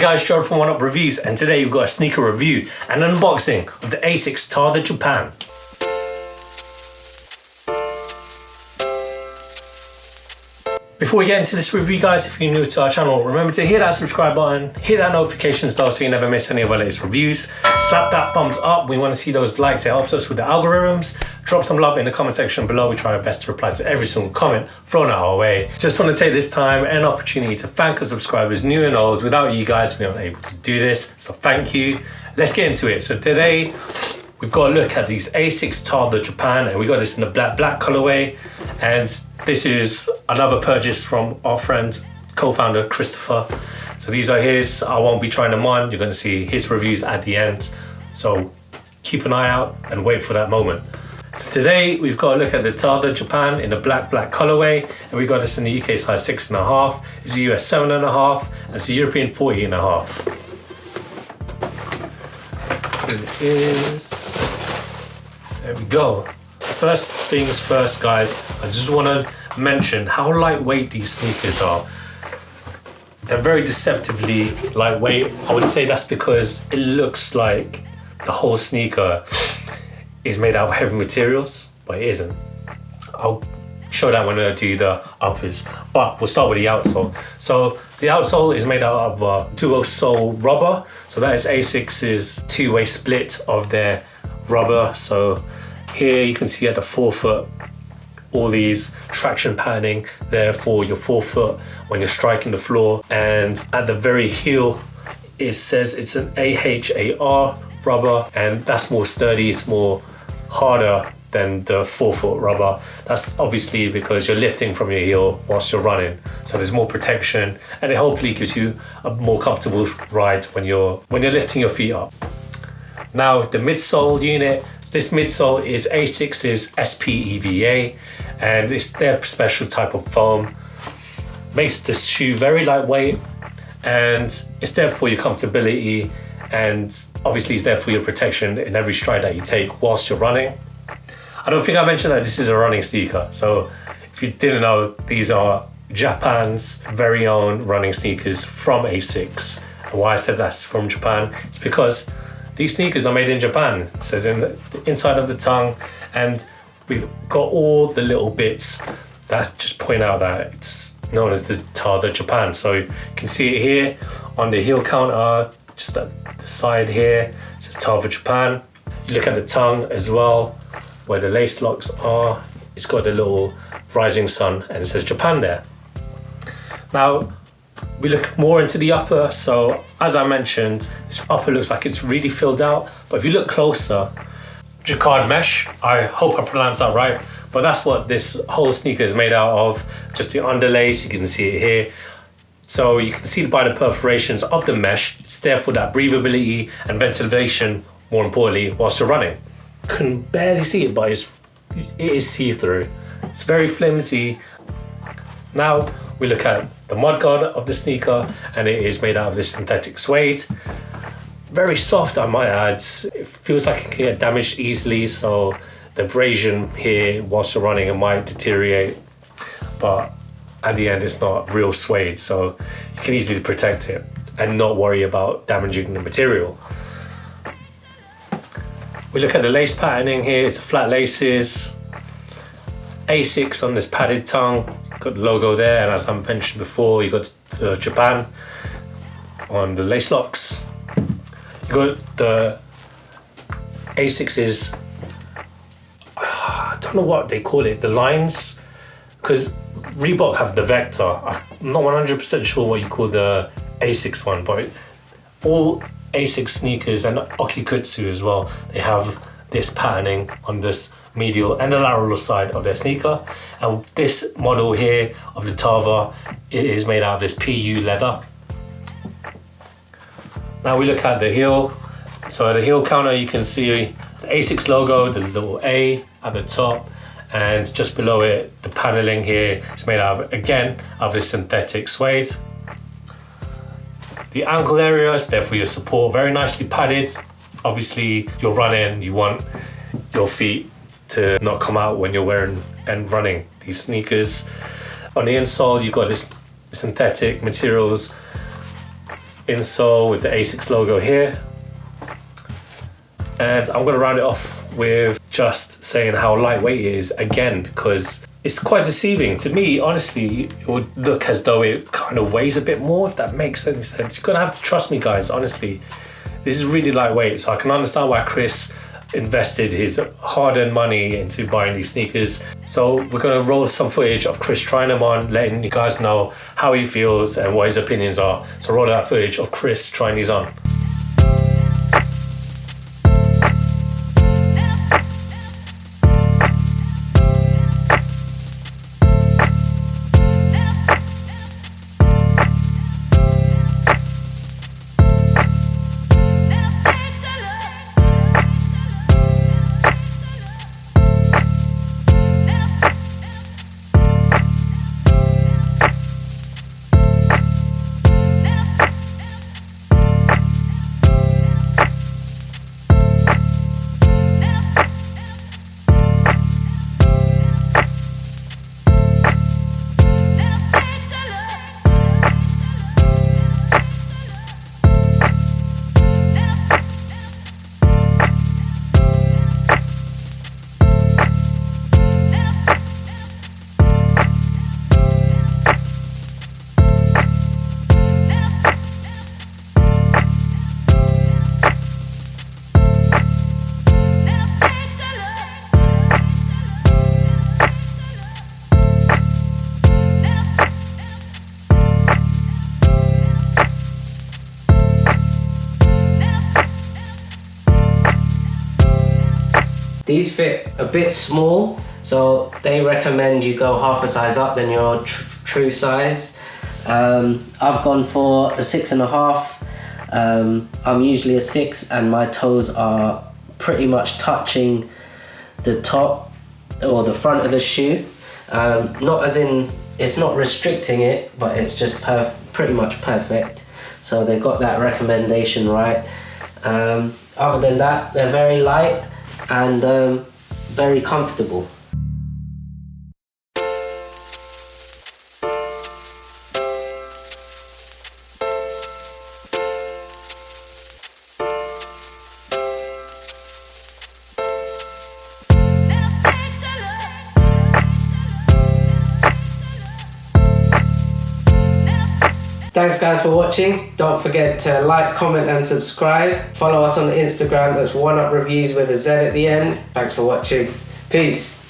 guys, Gerald from Oneupreviewz, and today we've got a sneaker review and unboxing of the ASICS TARTHER Japan. Before we get into this review, guys, if you're new to our channel, remember to hit that subscribe button, hit that notifications bell so you never miss any of our latest reviews. Slap that thumbs up. We want to see those likes. It helps us with the algorithms. Drop some love in the comment section below. We try our best to reply to every single comment thrown our way. Just want to take this time and opportunity to thank our subscribers, new and old. Without you guys, we aren't able to do this. So thank you. Let's get into it. So today, we've got a look at these ASICS TARTHER Japan, and we got this in the black colorway. And this is another purchase from our friend, co-founder Christopher. So these are his. I won't be trying them on. You're going to see his reviews at the end. So keep an eye out and wait for that moment. So today we've got a look at the TARTHER Japan in the black colorway, and we got this in the UK size 6.5. It's a US 7.5, and it's a European 40.5. It is. There we go. First things first, guys, I just want to mention how lightweight these sneakers are. They're very deceptively lightweight. I would say that's because it looks like the whole sneaker is made out of heavy materials, but it isn't. I'll show that when I do the uppers, but we'll start with the outsole. So the outsole is made out of Outsole rubber. So that is ASICS's two-way split of their rubber. So here you can see at the forefoot, all these traction patterning there for your forefoot when you're striking the floor. And at the very heel, it says it's an AHAR rubber, and that's more sturdy, it's more harder than the forefoot rubber. That's obviously because you're lifting from your heel whilst you're running. So there's more protection, and it hopefully gives you a more comfortable ride when you're lifting your feet up. Now the midsole unit. This midsole is ASICS's SPEVA, and it's their special type of foam. Makes the shoe very lightweight, and it's there for your comfortability, and obviously it's there for your protection in every stride that you take whilst you're running. I don't think I mentioned that this is a running sneaker. So if you didn't know, these are Japan's very own running sneakers from ASICS. And why I said that's from Japan, it's because these sneakers are made in Japan. It says in the inside of the tongue, and we've got all the little bits that just point out that it's known as the TARTHER Japan. So you can see it here on the heel counter, just at the side here, it says TARTHER Japan. You look at the tongue as well, where the lace locks are, it's got the little rising sun, and it says Japan there. Now, we look more into the upper. So as I mentioned, this upper looks like it's really filled out, but if you look closer, jacquard mesh, I hope I pronounced that right, but that's what this whole sneaker is made out of. Just the underlays, you can see it here. So you can see by the perforations of the mesh, it's there for that breathability and ventilation, more importantly, whilst you're running. Can barely see it, but it is see-through. It's very flimsy. Now we look at the mudguard of the sneaker, and it is made out of this synthetic suede. Very soft, I might add. It feels like it can get damaged easily, so the abrasion here whilst you're running, it might deteriorate, but at the end it's not real suede, so you can easily protect it and not worry about damaging the material. We look at the lace patterning here. It's flat laces, ASICS on this padded tongue. Got the logo there, and as I mentioned before, you got the Japan on the lace locks. You got the ASICS's, I don't know what they call it, the lines, because Reebok have the Vector. I'm not 100% sure what you call the ASICS one, but all ASICS sneakers, and Okikutsu as well, they have this patterning on this medial and the lateral side of their sneaker. And this model here of the TARTHER, it is made out of this PU leather. Now we look at the heel. So at the heel counter, you can see the ASICS logo, the little A at the top, and just below it, the paneling here is made out of, again, of this synthetic suede. The ankle area is there for your support, very nicely padded. Obviously, you're running, you want your feet to not come out when you're wearing and running these sneakers. On the insole, you've got this synthetic materials insole with the ASICS logo here. And I'm gonna round it off with just saying how lightweight it is again, because it's quite deceiving. To me, honestly, it would look as though it kind of weighs a bit more, if that makes any sense. You're gonna have to trust me, guys, honestly. This is really lightweight, so I can understand why Chris invested his hard-earned money into buying these sneakers. So we're gonna roll some footage of Chris trying them on, letting you guys know how he feels and what his opinions are. So roll that footage of Chris trying these on. These fit a bit small, so they recommend you go half a size up than your true size. I've gone for a 6.5. I'm usually a 6 and my toes are pretty much touching the top or the front of the shoe. Not as in, it's not restricting it, but it's just pretty much perfect. So they've got that recommendation right. Other than that, they're very light and very comfortable. Thanks guys for watching. Don't forget to like, comment and subscribe. Follow us on Instagram, that's Oneupreviewz with a Z at the end. Thanks for watching. Peace.